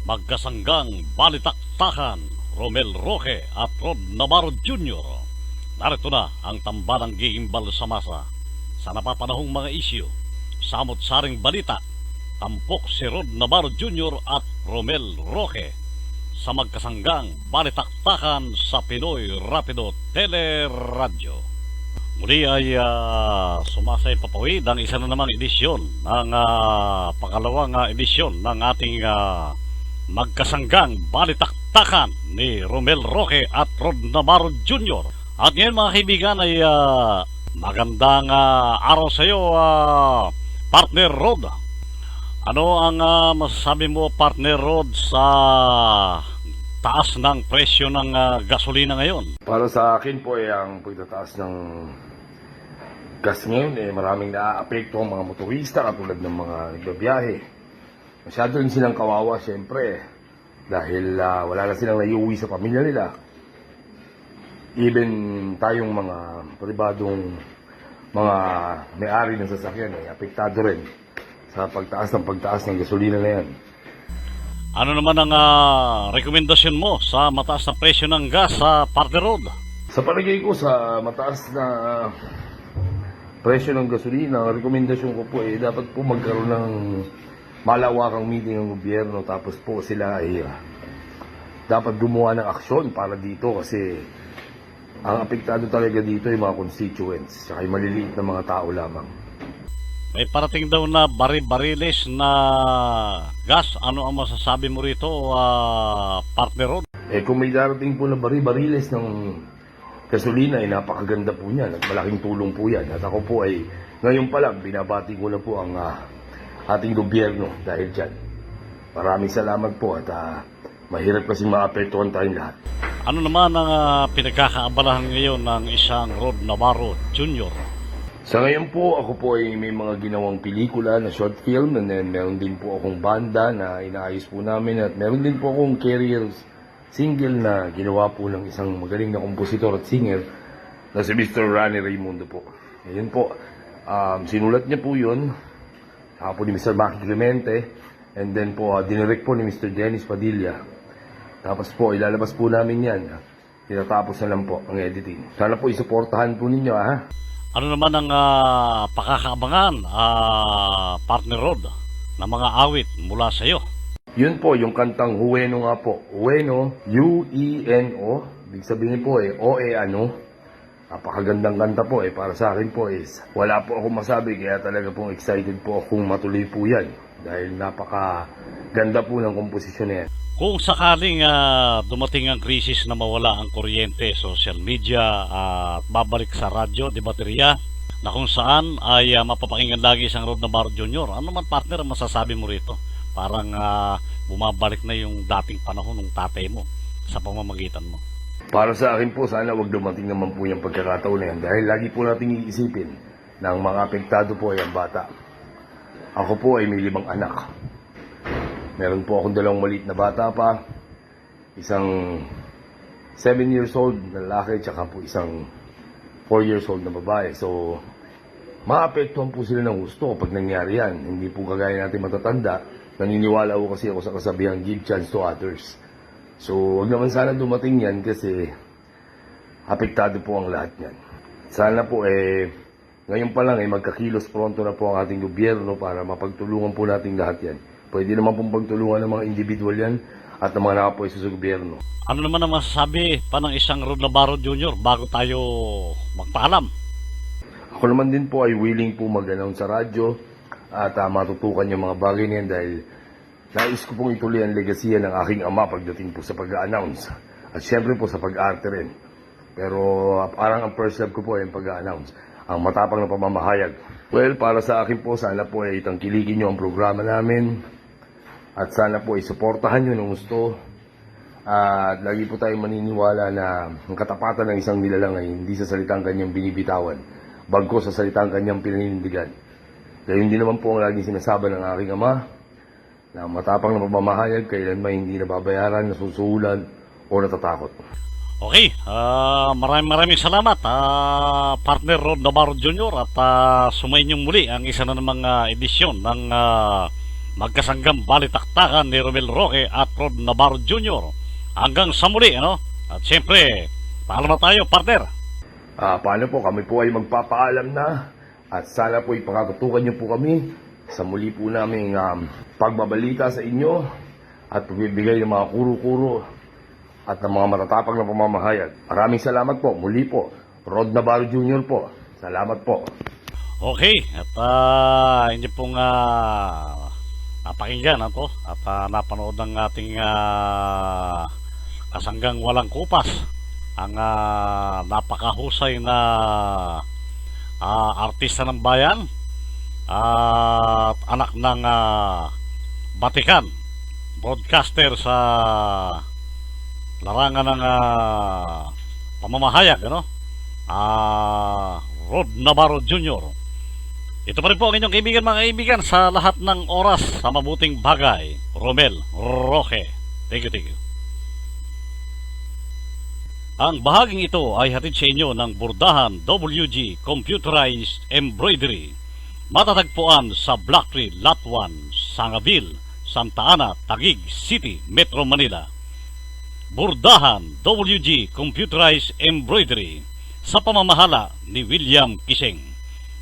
Magkasanggang balitaktakan, Romel Roque at Rod Navarro Jr. Narito na ang tambanang giimbal sa masa sa napapanahong mga isyu, samot-saring balita, tampok si Rod Navarro Jr. at Romel Roque sa magkasanggang balitaktakan sa Pinoy Rapido Teleradyo. Muli ay sumasay papawid ang isa na namang edisyon ng pangalawang edisyon ng ating magkasanggang balitaktakan ni Romel Roque at Rod Navarro Jr. At ngayon mga kaibigan ay magandang araw sa iyo, partner Rod. Ano ang masasabi mo, partner Rod, sa taas ng presyo ng gasolina ngayon? Para sa akin po ang pagtataas ng gas ngayon maraming naaapekto ang mga motorista katulad ng mga nagbabiyahe. Masyado rin silang kawawa siyempre dahil wala na silang naiuwi sa pamilya nila. Even tayong mga pribadong mga may-ari ng sasakyan apektado rin sa pagtaas ng gasolina na yan. Ano naman ang rekomendasyon mo sa mataas na presyo ng gas sa partner Rod? Sa palagay ko sa mataas na presyo ng gasolina, ang rekomendasyon ko po dapat po magkaroon ng malawakang meeting ng gobyerno, tapos po sila ay dapat gumawa ng aksyon para dito kasi ang apektado talaga dito ay mga constituents saka ay maliliit na mga tao lamang. May parating daw na bariles na gas. Ano ang masasabi mo rito, partner Rod? Kung may darating po na bariles ng gasolina, napakaganda po niyan at malaking tulong po yan. At ako po ay ngayon pa lang binabati ko na po ang ating gobyerno dahil dyan. Maraming salamat po at mahirap kasi maapektuhan tayong lahat. Ano naman ang pinagkakaabalahan ngayon ng isang Rod Navarro Jr.? Sa ngayon po, ako po ay may mga ginawang pelikula na short film, and then meron din po akong banda na inaayos po namin, at meron din po akong career single na ginawa po ng isang magaling na kompositor at singer na si Mr. Rani Raimundo po. Ayun po, sinulat niya po yun, po ni Mr. Maki Clemente, and then po dinirect po ni Mr. Dennis Padilla. Tapos po, ilalabas po namin yan. Tinatapos na lang po ang editing. Sana po isuportahan po ninyo, ha? Ano naman ang pakakaabangan, partner Rod, na mga awit mula sa iyo? Yun po, yung kantang Ueno nga po. Ueno, U-E-N-O. Ibig sabihin po O-E-ano. Napakagandang kanta po para sa akin po wala po akong masabi, kaya talaga pong excited po akong matuloy po yan. Dahil napakaganda po ng komposisyon na yan. Kung sakaling dumating ang krisis na mawala ang kuryente, social media at babalik sa radyo, di baterya, na kung saan ay mapapakinggan lagi isang Rod Navarro Jr. Ano man, partner, ang masasabi mo rito? Parang bumabalik na yung dating panahon ng tatay mo sa pamamagitan mo. Para sa akin po, sana wag dumating naman po yung pagkakataon na yan dahil lagi po nating iisipin ng mga apektado po ay ang bata. Ako po ay may 5 anak. Meron po akong 2 maliit na bata pa, isang 7 years old na lalaki, tsaka po isang 4 years old na babae. So, maapektuhan po sila ng gusto kapag nangyari yan. Hindi po kagaya natin matatanda. Naniniwala ko kasi ako sa kasabihan, give chance to others. So, wag naman sana dumating yan kasi apektado po ang lahat yan. Sana po ngayon pa lang magkakilos pronto na po ang ating gobyerno para mapagtulungan po natin lahat yan. Pwede naman pong pagtulungan ng mga individual yan at ng mga nakapwesto sa gobyerno. Ano naman ang masasabi pa ng isang Rod Navarro Jr. bago tayo magpaalam? Ako naman din po ay willing po mag-announce sa radyo at matutukan yung mga bagay na yan dahil nais ko pong ituloy ang legasiya ng aking ama pagdating po sa pag-announce. At syempre po sa pag-arte rin. Pero parang ang first love ko po ay yung pag-announce. Ang matapang na pamamahayag. Well, para sa akin po, sana po ay tangkilikin nyo ang programa namin. At sana po ay suportahan nyo ng gusto. At lagi po tayong maniniwala na ang katapatan ng isang nilalang ay hindi sa salitang kanyang binibitawan, bagko sa salitang kanyang pinanindigan. Dahil hindi naman po ang laging sinasabi ng aking ama na matapang na pamamahayag kailanman hindi nababayaran, nasusuhulan o natatakot. Okay, maraming salamat, partner Rod Navarro Jr. at sumayin niyong muli ang isa na namang edisyon ng magkasanggam balitaktakan ni Romel Roque at Rod Navarro Jr. Hanggang sa muli, ano? At siyempre, paalam na tayo, partner. Paano po, kami po ay magpapaalam na at sana po ipakatutukan niyo po kami sa muli po naming pagbabalita sa inyo at pagbibigay ng mga kuro-kuro at ng mga matatapang na pamamahayag. Maraming salamat po. Muli po, Rod Navarro Jr. po. Salamat po. Okay, at inyo pong napakinggan ako at napanood ng ating kasanggang walang kupas ang napakahusay na artista ng bayan at anak ng Batikan, broadcaster sa larangan ng pamamahayag, ano? Rod Navarro Jr. Ito pa rin po ang inyong kaibigan, mga kaibigan, sa lahat ng oras sa mabuting bagay, Romel Roque. Thank you, thank you. Ang bahaging ito ay hatid sa inyo ng Bordahan WG Computerized Embroidery. Matatagpuan sa Blacktree Lot 1, Sangaville, Santa Ana, Taguig City, Metro Manila. Bordahan WG Computerized Embroidery sa pamamahala ni William Kiseng.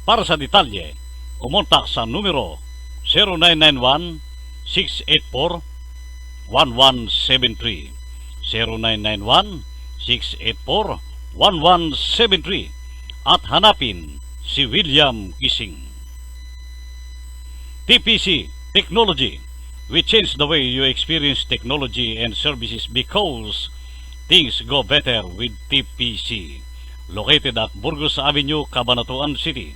Para sa detalye, kumontak sa numero 0991-684-1173 0991-684-1173 at hanapin si William Kising. TPC Technology. We change the way you experience technology and services because things go better with TPC. Located at Burgos Avenue, Cabanatuan City.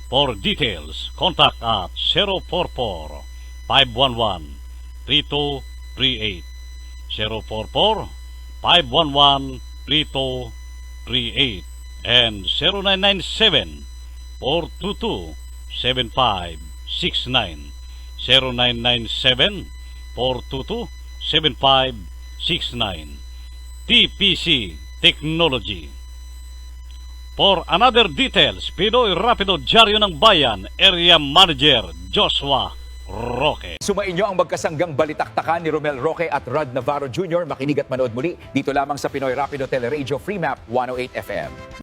For details, contact at 044-511-3238 044-511-3238 and 0997-422-7569 0997-422-7569 TPC Technology. For another details, Pinoy Rapido Dyaryo ng Bayan, Area Manager Joshua Roque. Sumainyo ang magkasanggang balitaktakan ni Romel Roque at Rod Navarro Jr. Makinig at manood muli dito lamang sa Pinoy Rapido Teleradio Free Map 108 FM.